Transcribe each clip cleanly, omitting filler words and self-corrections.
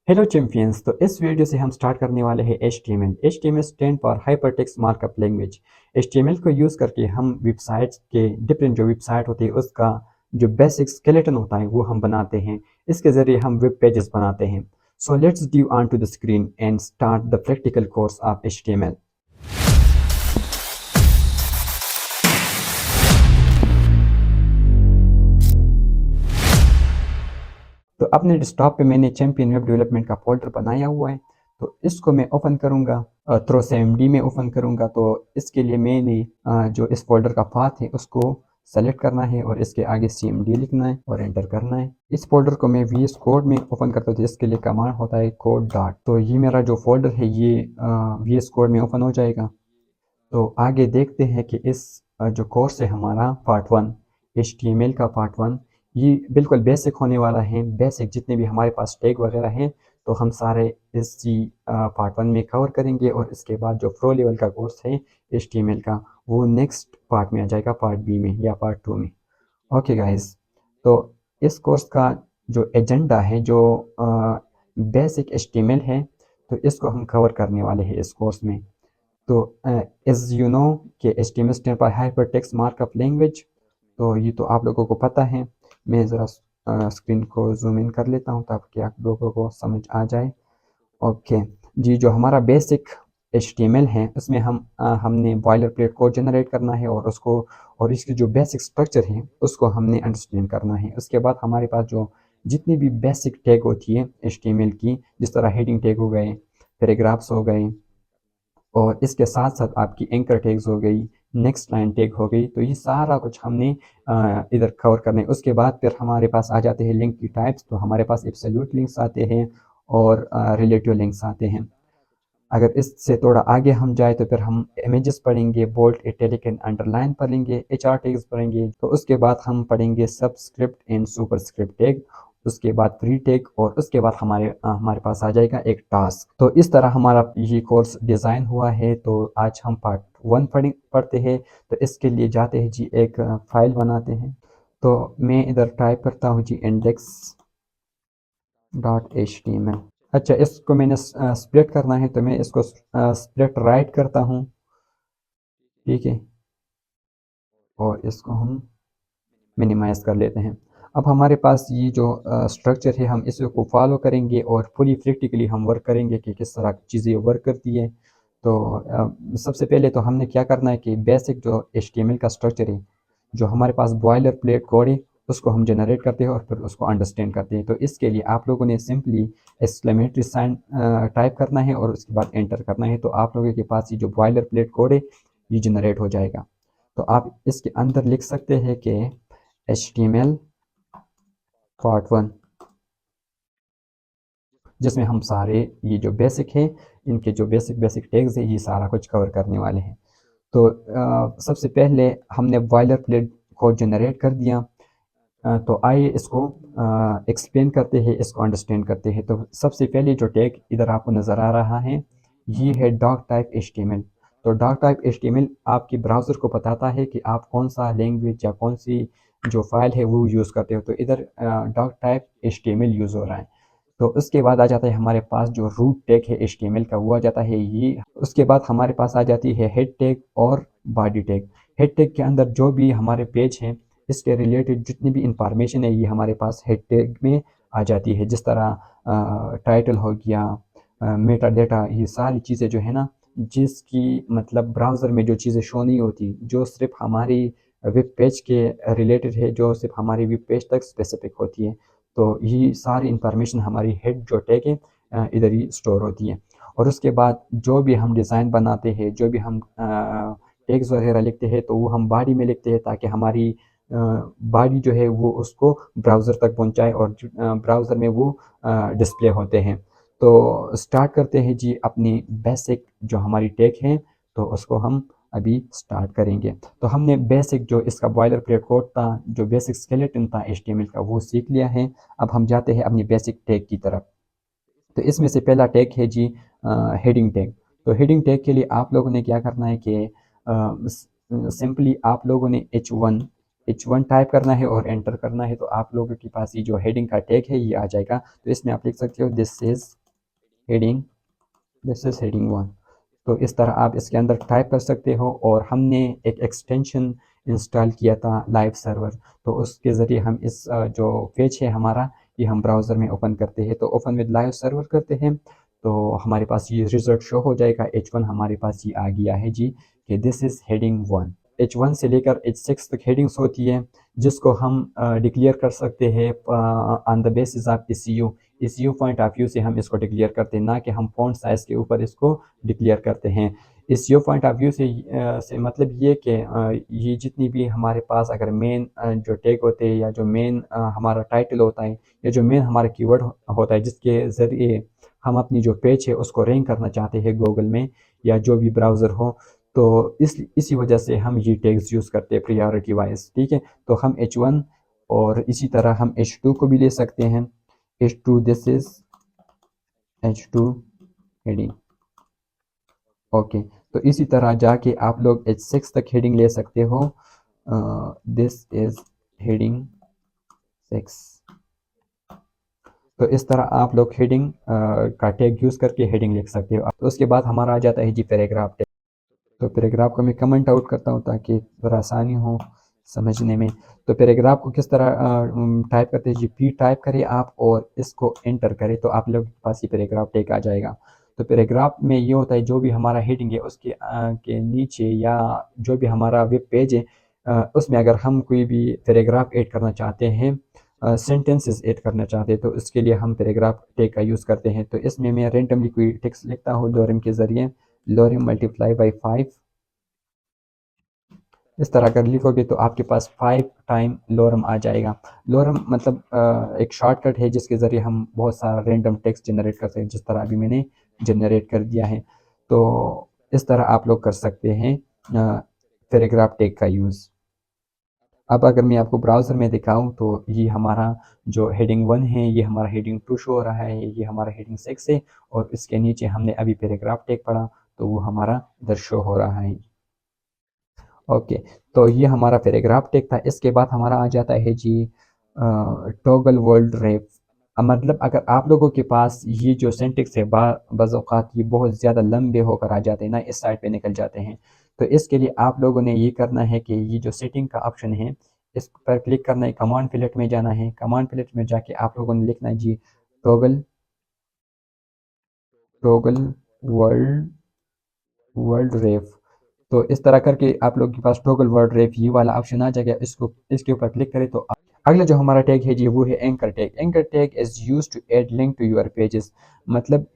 Hello champions. तो इस video से हम स्टार्ट करने वाले हैं HTML। HTML stand for hypertext markup language. HTML को यूज़ करके हम वेबसाइट्स के डिफरेंट जो वेबसाइट होती है उसका जो बेसिक स्केलेटन होता है वो हम बनाते हैं। इसके ज़रिए हम वेब पेजेस बनाते हैं। So let's do on to the screen and start the practical course of HTML। तो अपने डेस्कटॉप पे मैंने चैंपियन वेब डेवलपमेंट का फोल्डर बनाया हुआ है। तो इसको मैं ओपन करूँगा, थ्रो CMD में ओपन करूँगा। तो इसके लिए मैंने जो इस फोल्डर का पाथ है उसको सेलेक्ट करना है और इसके आगे CMD लिखना है और एंटर करना है। इस फोल्डर को मैं VS कोड में ओपन करता हूँ, तो इसके लिए कमांड होता है कोड डॉट। तो ये मेरा जो फोल्डर है ये VS कोड में ओपन हो जाएगा। तो आगे देखते हैं कि इस जो कोर्स है हमारा पार्ट 1 HTML का पार्ट 1 ये बिल्कुल बेसिक होने वाला है। बेसिक जितने भी हमारे पास टैग वगैरह हैं तो हम सारे इसी पार्ट 1 में कवर करेंगे और इसके बाद जो प्रो लेवल का कोर्स है HTML का वो नेक्स्ट पार्ट में आ जाएगा, पार्ट B में या पार्ट 2 में। ओके गाइस, तो इस कोर्स का जो एजेंडा है, जो बेसिक HTML है, तो इसको हम कवर करने वाले हैं इस कोर्स में। तो एज यू नो कि HTML stand for hypertext markup language, तो ये तो आप लोगों को पता है। मैं ज़रा स्क्रीन को जूम इन कर लेता हूँ ताकि आप लोगों को समझ आ जाए। ओके जी, जो हमारा बेसिक HTML है उसमें हमने बॉयलर प्लेट कोड जनरेट करना है और उसको और इसकी जो बेसिक स्ट्रक्चर है उसको हमने अंडरस्टैंड करना है। उसके बाद हमारे पास जो जितनी भी बेसिक टैग होती है HTML की, जिस तरह हेडिंग टैग हो गए, पैराग्राफ्स हो गए और इसके साथ साथ आपकी एंकर टैग्स हो गई, नेक्स्ट लाइन टैग हो गई, तो ये सारा कुछ हमने इधर कवर करना है। उसके बाद फिर हमारे पास आ जाते हैं लिंक की टाइप्स। तो हमारे पास एब्सोल्यूट लिंक्स आते हैं और रिलेटिव लिंक्स आते हैं। अगर इससे थोड़ा आगे हम जाए तो फिर हम इमेजेस पढ़ेंगे, बोल्ड, इटैलिक एंड अंडरलाइन पढ़ेंगे, HR टैग्स पढ़ेंगे। तो उसके बाद हम पढ़ेंगे सबस्क्रिप्ट एंड सुपरस्क्रिप्ट टैग, उसके बाद प्री टैग और उसके बाद हमारे पास आ जाएगा एक टास्क। तो इस तरह हमारा ये कोर्स डिज़ाइन हुआ है। तो आज हम पार्ट 1 पढ़ते हैं। तो इसके लिए जाते हैं जी, एक फाइल बनाते हैं। तो मैं इधर टाइप करता हूँ जी index.html। अच्छा, इसको मैंने स्प्लिट करना है तो मैं इसको स्प्लिट राइट करता हूँ, ठीक है, और इसको हम मिनिमाइज कर लेते हैं। अब हमारे पास ये जो स्ट्रक्चर है हम इसको फॉलो करेंगे और फुली प्रैक्टिकली हम वर्क करेंगे कि किस तरह चीज़ें वर्क करती है। तो सबसे पहले तो हमने क्या करना है कि बेसिक जो HTML का स्ट्रक्चर है, जो हमारे पास बॉयलर प्लेट कोड है, उसको हम जनरेट करते हैं और फिर उसको अंडरस्टैंड करते हैं। तो इसके लिए आप लोगों ने सिंपली एक्सक्लेमेटरी साइन टाइप करना है और उसके बाद एंटर करना है। तो आप लोगों के पास ये जो बॉयलर प्लेट कोड है ये जनरेट हो जाएगा। तो आप इसके अंदर लिख सकते हैं कि HTML पार्ट 1, जिसमें हम सारे ये जो बेसिक है, इनके जो बेसिक बेसिक टैग्स है ये सारा कुछ कवर करने वाले हैं। तो सबसे पहले हमने बॉयलर प्लेट कोड जनरेट कर दिया। तो आइए इसको एक्सप्लेन करते हैं, इसको अंडरस्टैंड करते हैं। तो सबसे पहले जो टैग इधर आपको नज़र आ रहा है ये है डॉक टाइप HTML। तो डॉक टाइप HTML आपके ब्राउज़र को बताता है कि आप कौन सा लैंग्वेज या कौन सी जो फाइल है वो यूज़ करते हो। तो इधर डॉक टाइप HTML यूज़ हो रहा है। तो उसके बाद आ जाता है हमारे पास जो रूट टैग है HTML का, वो आ जाता है ये। उसके बाद हमारे पास आ जाती है हेड टैग और बॉडी टैग। हेड टैग के अंदर जो भी हमारे पेज हैं इसके रिलेटेड जितनी भी इंफॉर्मेशन है ये हमारे पास हेड टैग में आ जाती है। जिस तरह टाइटल हो गया, मेटा डेटा, ये सारी चीज़ें जो है ना, जिसकी मतलब ब्राउज़र में जो चीज़ें शो नहीं होती, जो सिर्फ हमारी वेब पेज के रिलेटेड है, जो सिर्फ हमारी वेब पेज तक स्पेसिफिक होती है। तो ये सारी इंफॉर्मेशन हमारी हेड जो टैग है इधर ही स्टोर होती है। और उसके बाद जो भी हम डिज़ाइन बनाते हैं, जो भी हम टैग्स वगैरह लिखते हैं, तो वो हम बॉडी में लिखते हैं ताकि हमारी बॉडी जो है वो उसको ब्राउज़र तक पहुंचाए और ब्राउज़र में वो डिस्प्ले होते हैं। तो स्टार्ट करते हैं जी अपनी बेसिक जो हमारी टैग है, तो उसको हम अभी स्टार्ट करेंगे। तो हमने बेसिक जो इसका बॉयलर प्लेट कोड था, जो बेसिक स्केलेटन था HTML का, वो सीख लिया है। अब हम जाते हैं अपनी बेसिक टैग की तरफ। तो इसमें से पहला टैग है जी हेडिंग टैग। तो हेडिंग टैग के लिए आप लोगों ने क्या करना है कि सिंपली आप लोगों ने H1 H1 टाइप करना है और एंटर करना है, तो आप लोगों के पास ये जो हेडिंग का टैग है ये आ जाएगा। तो इसमें आप लिख सकते हो हेडिंग दिस इज़ हेडिंग 1। तो इस तरह आप इसके अंदर टाइप कर सकते हो। और हमने एक एक्सटेंशन इंस्टॉल किया था लाइव सर्वर, तो उसके ज़रिए हम इस जो पेज है हमारा ये हम ब्राउज़र में ओपन करते हैं। तो ओपन विद लाइव सर्वर करते हैं तो हमारे पास ये रिजल्ट शो हो जाएगा। H1 हमारे पास ये आ गया है जी कि दिस इज़ हेडिंग 1। H1 से लेकर H6 तक हेडिंग्स होती है जिसको हम डिक्लेयर कर सकते हैं on the basis of ECU point of view से हम इसको डिक्लेयर करते हैं, ना कि हम फॉन्ट साइज़ के ऊपर इसको डिक्लेयर करते हैं। ECU पॉइंट ऑफ व्यू से मतलब ये कि ये जितनी भी हमारे पास अगर मेन जो टैग होते हैं या जो मेन हमारा टाइटल होता है या जो मेन हमारा कीवर्ड होता है जिसके ज़रिए हम अपनी जो पेज है उसको रैंक करना चाहते हैं गूगल में या जो भी ब्राउज़र हो, तो इसी वजह से हम ये टैग्स यूज़ करते हैं प्रायोरिटी वाइज। ठीक है, तो हम H1 और इसी तरह हम H2 को भी ले सकते हैं। H2 this is H2 heading. Okay, तो इसी तरह जाके आप लोग H6 तक हेडिंग ले सकते हो। This is heading 6। तो इस तरह आप लोग हेडिंग का टैग यूज़ करके हेडिंग लिख सकते हो। तो उसके बाद हमारा आ जाता है जी पैराग्राफ टैग। तो पैराग्राफ को मैं कमेंट आउट करता हूँ ताकि ज़रा आसानी हो समझने में। तो पैराग्राफ को किस तरह टाइप करते हैं जी, P टाइप करें आप और इसको एंटर करें तो आप लोग के पास ये पैराग्राफ टैग आ जाएगा। तो पैराग्राफ में ये होता है जो भी हमारा हेडिंग है उसके के नीचे या जो भी हमारा वेब पेज है उसमें अगर हम कोई भी पैराग्राफ ऐड करना चाहते हैं, सेंटेंसेस ऐड करना चाहते हैं, तो इसके लिए हम पैराग्राफ टैग का यूज़ करते हैं। तो इसमें मैं रेंडमली कोई टेक्स्ट लिखता हूँ लोरम के ज़रिए, लोरम मल्टीप्लाई बाई 5। इस तरह अगर लिखोगे तो आपके पास 5 टाइम लोरम आ जाएगा। लोरम मतलब एक शॉर्टकट है जिसके ज़रिए हम बहुत सारा रैंडम टेक्स्ट जनरेट कर सकते हैं, जिस तरह अभी मैंने जनरेट कर दिया है। तो इस तरह आप लोग कर सकते हैं पैराग्राफ टैग का यूज़। अब अगर मैं आपको ब्राउज़र में दिखाऊं तो ये हमारा जो हेडिंग 1 है ये हमारा हेडिंग 2 शो हो रहा है, ये हमारा हेडिंग 6 है और इसके नीचे हमने अभी पैराग्राफ टैग पढ़ा तो वो हमारा इधर शो हो रहा है। ओके, तो ये हमारा पैराग्राफ टैग था। इसके बाद हमारा आ जाता है जी टॉगल वर्ल्ड रैप। मतलब अगर आप लोगों के पास ये जो सिंटेक्स है बाज़ औक़ात ये बहुत ज़्यादा लंबे होकर आ जाते हैं ना, इस साइड पे निकल जाते हैं। तो इसके लिए आप लोगों ने ये करना है कि ये जो सेटिंग का ऑप्शन है इस पर क्लिक करना है, कमांड प्लेट में जाना है। कमांड प्लेट में जाके आप लोगों ने लिखना है जी toggle toggle world world wrap. तो इस तरह करके आप लोग के पास टॉगल वर्ड रैप ये वाला ऑप्शन आ जाएगा। इसको इसके ऊपर क्लिक करें तो अगला जो हमारा टैग है जी वो है anchor tag. Anchor tag is used to add link to your pages. मतलब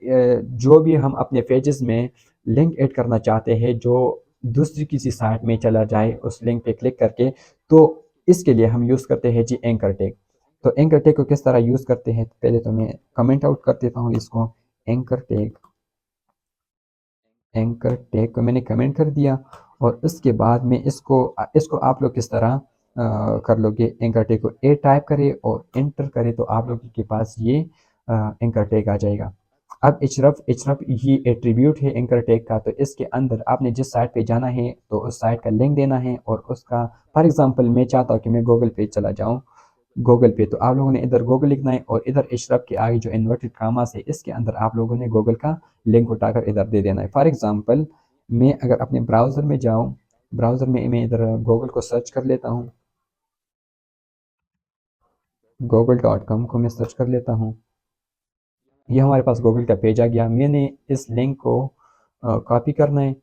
जो भी हम अपने पेजेस में लिंक ऐड करना चाहते हैं जो दूसरी किसी साइट में चला जाए उस लिंक पे क्लिक करके, तो इसके लिए हम यूज़ करते हैं जी एंकर टैग। तो एंकर टैग को किस तरह यूज़ करते हैं, पहले तो मैं कमेंट आउट कर देता हूँ इसको। एंकर टैग, एंकर टैग को मैंने कमेंट कर दिया और उसके बाद में इसको आप लोग किस तरह कर लोगे। एंकर टैग को ए टाइप करें और एंटर करें तो आप लोगों के पास ये एंकर टैग आ जाएगा। अब एचरफ ये एट्रीब्यूट है एंकर टैग का। तो इसके अंदर आपने जिस साइट पे जाना है तो उस साइट का लिंक देना है और उसका फॉर एग्जांपल मैं चाहता हूँ कि मैं गूगल पे चला जाऊँ, गूगल पे, तो आप लोगों ने इधर गूगल लिखना है और इधर इशरफ के आगे जो इन्वर्टेड कामास है इसके अंदर आप लोगों ने गूगल का लिंक उठाकर इधर दे देना है। फॉर एग्जांपल मैं अगर अपने ब्राउज़र में जाऊं, ब्राउज़र में मैं इधर गूगल को सर्च कर लेता हूं, google.com को मैं सर्च कर लेता हूं। ये हमारे पास गूगल का पेज आ गया। मैंने इस लिंक को कॉपी करना है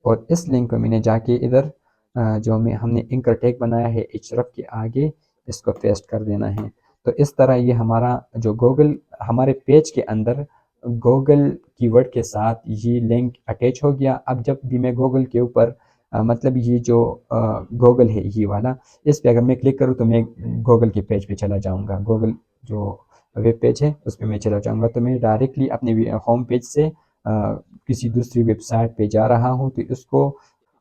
और इस लिंक को मैंने जाके इधर जो में हमने एंकर टैग बनाया है इशरफ के आगे इसको पेस्ट कर देना है। तो इस तरह ये हमारा जो गूगल हमारे पेज के अंदर गूगल कीवर्ड के साथ ये लिंक अटैच हो गया। अब जब भी मैं गूगल के ऊपर मतलब ये जो गूगल है ये वाला, इस पे अगर मैं क्लिक करूँ तो मैं गूगल के पेज पे चला जाऊँगा। गूगल जो वेब पेज है उस पर मैं चला जाऊँगा तो मैं डायरेक्टली अपने होम पेज से किसी दूसरी वेबसाइट पे जा रहा हूँ। तो इसको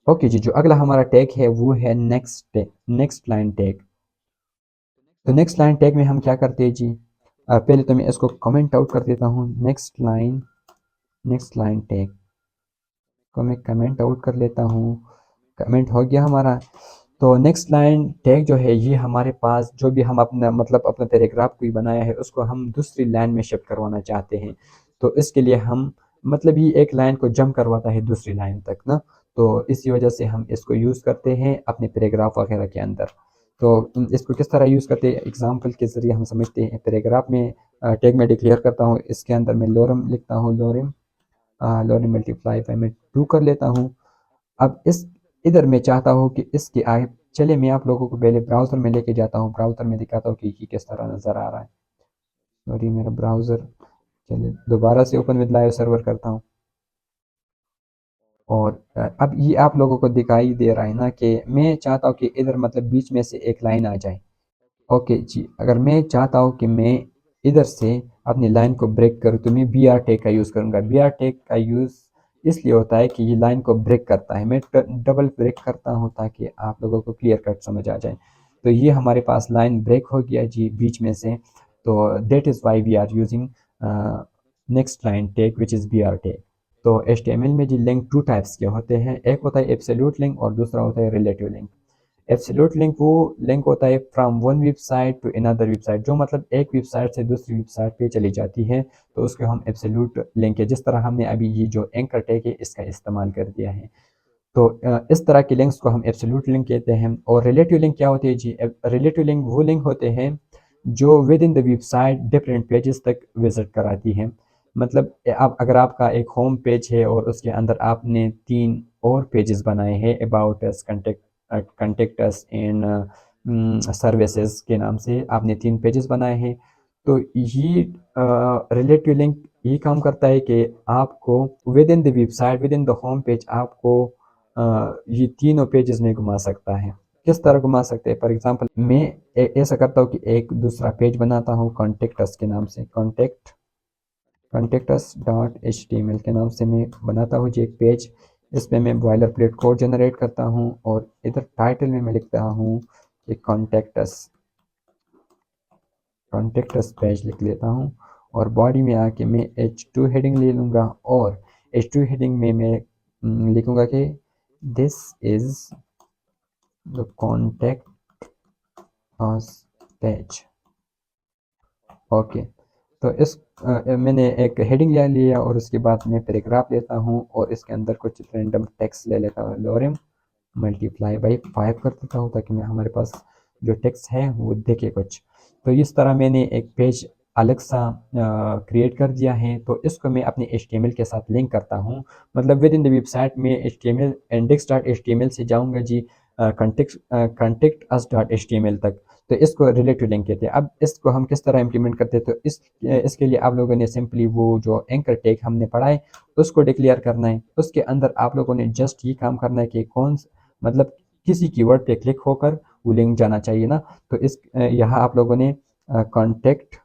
ओके जी, जो अगला हमारा टैग है वो है नेक्स्ट लाइन टैग। तो नेक्स्ट लाइन टैग में हम क्या करते हैं जी, पहले तो मैं इसको कमेंट आउट कर देता हूँ। नेक्स्ट लाइन टैग को मैं कमेंट आउट कर लेता हूँ। कमेंट हो गया हमारा। तो नेक्स्ट लाइन टैग जो है ये हमारे पास जो भी हम अपना मतलब अपना पैराग्राफ कोई बनाया है उसको हम दूसरी लाइन में शिफ्ट करवाना चाहते हैं। तो इसके लिए हम मतलब ये एक लाइन को जंप करवाता है दूसरी लाइन तक ना, तो इसी वजह से हम इसको यूज़ करते हैं अपने पैराग्राफ वगैरह के अंदर। तो इसको किस तरह यूज़ करते हैं एग्जांपल के ज़रिए हम समझते हैं। पैराग्राफ में टैग में डिक्लेयर करता हूँ, इसके अंदर मैं लोरम लिखता हूँ, लोरम लोरम मल्टीप्लाई बाय मैं 2 कर लेता हूँ। अब इस इधर मैं चाहता हूँ कि इसके आगे चलिए मैं आप लोगों को पहले ब्राउज़र में लेके जाता हूँ, ब्राउज़र में दिखाता हूँ कि ये किस तरह नज़र आ रहा है। सॉरी मेरा ब्राउज़र, चलिए दोबारा से ओपन विद लाइव सर्वर करता हूँ। और अब ये आप लोगों को दिखाई दे रहा है ना कि मैं चाहता हूँ कि इधर मतलब बीच में से एक लाइन आ जाए। ओके जी, अगर मैं चाहता हूँ कि मैं इधर से अपनी लाइन को ब्रेक करूँ तो मैं बी आर टैग का यूज़ करूँगा। बी आर टैग का यूज़ इसलिए होता है कि ये लाइन को ब्रेक करता है। मैं डबल ब्रेक करता हूँ ताकि आप लोगों को क्लियर कट समझ आ जाए। तो ये हमारे पास लाइन ब्रेक हो गया जी बीच में से। तो that is why we are using next line tag which is B R tag. तो HTML में जी लिंक टू टाइप्स के होते हैं, एक होता है एब्सोल्यूट लिंक और दूसरा होता है रिलेटिव लिंक। एब्सोल्यूट लिंक वो लिंक होता है from one website to another website, जो मतलब एक वेबसाइट से दूसरी वेबसाइट पे चली जाती है, तो उसको हम एब्सोल्यूट लिंक है। जिस तरह हमने अभी ये जो एंकर टैग है इसका इस्तेमाल कर दिया है, तो इस तरह के लिंक्स को हम एब्सोल्यूट लिंक कहते हैं। और रिलेटिव लिंक क्या होती है जी? रिलेटिव लिंक वो लिंक होते हैं जो with in the website different pages तक विजिट कराती हैं। मतलब आप अगर आपका एक होम पेज है और उसके अंदर आपने 3 और पेजेस बनाए हैं about us, contact us and services के नाम से आपने 3 पेजेस बनाए हैं, तो ये रिलेटिव लिंक ये काम करता है कि आपको with in the website with in the home page आपको ये तीनों पेजेस में घुमा सकता है। किस तरह घुमा सकते हैं? फॉर एग्जांपल मैं ऐसा करता हूँ कि एक दूसरा पेज बनाता हूँ कॉन्टेक्ट अस के नाम से, contact us dot H T M L के नाम से मैं बनाता हूँ जी एक पेज। इस पे मैं बॉयलर प्लेट कोड जनरेट करता हूँ और इधर टाइटल में मैं लिखता हूँ कि कॉन्टेक्ट अस पेज लिख लेता हूँ। और बॉडी में आके मैं H2 हेडिंग ले लूँगा और H2 हेडिंग में मैं लिखूँगा कि this is the contact us page. Okay, तो मैंने एक हेडिंग ले लिया और उसके बाद मैं पैराग्राफ लेता हूँ और इसके अंदर कुछ रैंडम टेक्स्ट ले लेता हूँ। लोरेम मल्टीप्लाई बाई 5 कर देता हूँ ताकि मैं हमारे पास जो टेक्स्ट है वो देखे कुछ। तो इस तरह मैंने एक पेज अलग सा क्रिएट कर दिया है। तो इसको मैं अपने HTML के साथ लिंक करता हूँ। मतलब विद इन द वेबसाइट में HTML index.html से जाऊँगा जी contact us.html तक। तो इसको रिलेटिव लिंक कहते हैं। अब इसको हम किस तरह इम्प्लीमेंट करते हैं? तो इसके लिए आप लोगों ने सिंपली वो जो एंकर टैग हमने पढ़ा है उसको डिक्लेयर करना है। उसके अंदर आप लोगों ने जस्ट ये काम करना है कि मतलब किसी कीवर्ड पे क्लिक होकर वो लिंक जाना चाहिए ना। तो इस यहाँ आप लोगों ने कॉन्टेक्ट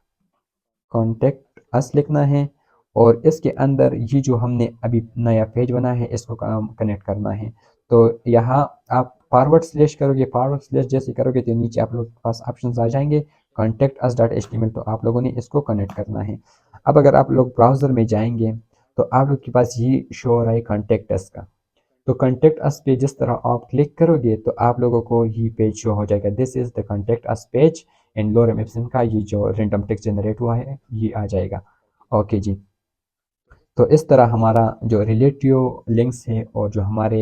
कॉन्टेक्ट अस लिखना है और इसके अंदर ये जो हमने अभी नया पेज बना है इसको कनेक्ट करना है। तो यहाँ आप फॉरवर्ड स्लैश करोगे, फॉरवर्ड स्लैश जैसे करोगे तो नीचे आप लोग के पास ऑप्शंस आ जाएंगे contact us dot H T M L, तो आप लोगों ने इसको कनेक्ट करना है। अब अगर आप लोग ब्राउज़र में जाएंगे तो आप लोग के पास ये शो हो रहा है कॉन्टेक्ट अस का। तो कॉन्टेक्ट अस पे जिस तरह आप क्लिक करोगे तो आप लोगों को ये पेज शो हो जाएगा, this is the contact us page and lorem Epson का ये जो रेंडम टेक्स्ट जनरेट हुआ है ये आ जाएगा। ओके जी, तो इस तरह हमारा जो रिलेटिव लिंक्स है और जो हमारे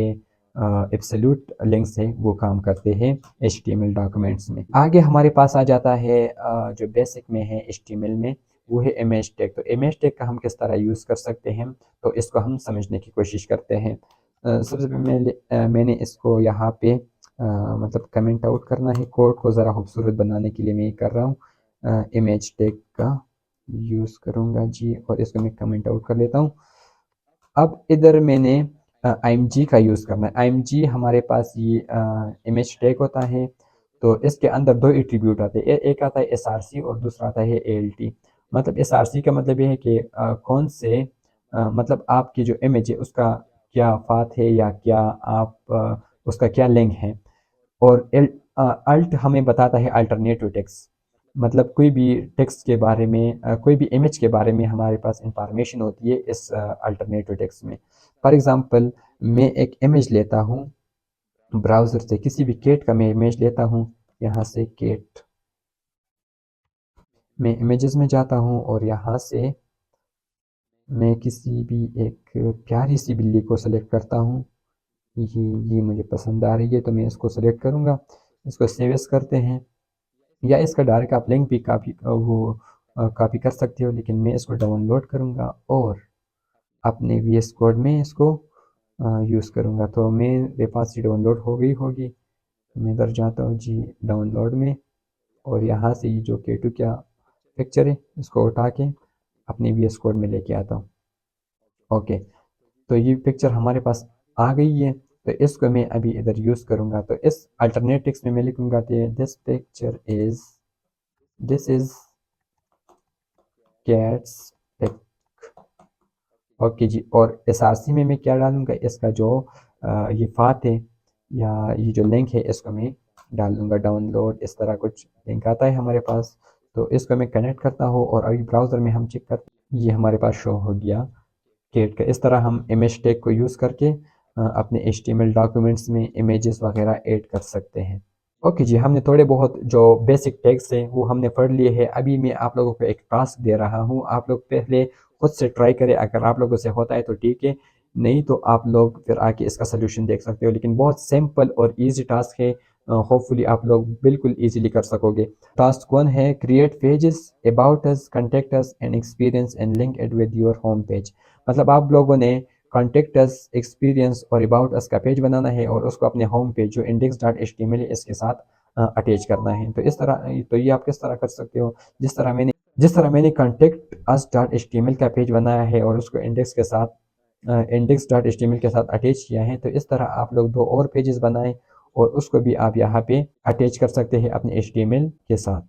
एब्सोल्यूट लिंक्स है वो काम करते हैं HTML डॉक्यूमेंट्स में। आगे हमारे पास आ जाता है जो बेसिक में है HTML में, वो है इमेज टैग। तो इमेज टैग का हम किस तरह यूज़ कर सकते हैं, तो इसको हम समझने की कोशिश करते हैं। सबसे पहले मैंने इसको यहाँ पे मतलब कमेंट आउट करना है, कोड को ज़रा खूबसूरत बनाने के लिए मैं ये कर रहा हूँ। इमेज टैग का यूज़ करूँगा जी और इसको मैं कमेंट आउट कर लेता हूँ। अब इधर मैंने IMG का यूज़ करना है। IMG हमारे पास ये इमेज टैग होता है। तो इसके अंदर 2 एट्रीब्यूट आते हैं, एक आता है SRC और दूसरा आता है ALT। मतलब SRC का मतलब ये है कि कौन से मतलब आपकी जो इमेज है उसका क्या पाथ है या क्या आप उसका क्या लिंक है। और अल्ट हमें बताता है अल्टरनेटिव टेक्स्ट। मतलब कोई भी टेक्स्ट के बारे में कोई भी इमेज के बारे में हमारे पास इंफॉर्मेशन होती है इस अल्टरनेटिव टेक्स्ट में। फॉर एग्जांपल मैं एक इमेज लेता हूँ, ब्राउज़र से किसी भी कैट का मैं इमेज लेता हूँ, यहाँ से कैट, मैं इमेजेस में जाता हूँ और यहाँ से मैं किसी भी एक प्यारी सी बिल्ली को सेलेक्ट करता हूँ। ये मुझे पसंद आ रही है तो मैं इसको सेलेक्ट करूँगा। इसको सेव एज़ करते हैं, या इसका डायरेक्ट आप लिंक भी कॉपी कर सकते हो, लेकिन मैं इसको डाउनलोड करूँगा और अपने वीएस कोड में इसको यूज़ करूँगा। तो मेरे पास ये डाउनलोड हो गई होगी, मैं इधर जाता हूँ जी डाउनलोड में, और यहाँ से ये जो K2 क्या पिक्चर है इसको उठा के अपने वीएस कोड में लेके आता हूँ। ओके, तो ये पिक्चर हमारे पास आ गई है, तो इसको मैं अभी इधर यूज़ करूँगा। तो इस अल्टरनेटिव्स में मैं लिखूँगा कि this is cat's pic. Okay जी, और एसआरसी में मैं क्या डालूँगा, इसका जो ये फात है या ये जो लिंक है इसको मैं डाल दूँगा डाउनलोड, इस तरह कुछ लिंक आता है हमारे पास। तो इसको मैं कनेक्ट करता हूँ और अभी ब्राउज़र में हम चेक करते, ये हमारे पास शो हो गया कैट का। इस तरह हम इमेज टैग को यूज़ करके अपने एचटीएमएल डॉक्यूमेंट्स में इमेजेस वगैरह ऐड कर सकते हैं। ओके जी, हमने थोड़े बहुत जो बेसिक टैग्स हैं वो हमने पढ़ लिए हैं। अभी मैं आप लोगों को एक टास्क दे रहा हूँ, आप लोग पहले खुद से ट्राई करें, अगर आप लोगों से होता है तो ठीक है, नहीं तो आप लोग फिर आके इसका सोल्यूशन देख सकते हो। लेकिन बहुत सिंपल और इजी टास्क है, होपफुली आप लोग बिल्कुल इजीली कर सकोगे। टास्क 1 है create pages about us, contact us and experience and link it with your home page. मतलब आप लोगों ने कॉन्टेक्ट अस, एक्सपीरियंस और अबाउट अस का पेज बनाना है और उसको अपने होम पेज जो index.html है इसके साथ अटैच करना है। तो इस तरह, तो ये आप किस तरह कर सकते हो, जिस तरह मैंने contact us dot H T M L का पेज बनाया है और उसको index.html के साथ अटैच किया है, तो इस तरह आप लोग दो और पेजेस बनाएं और उसको भी आप यहाँ पे अटैच कर सकते हैं अपने HTML के साथ।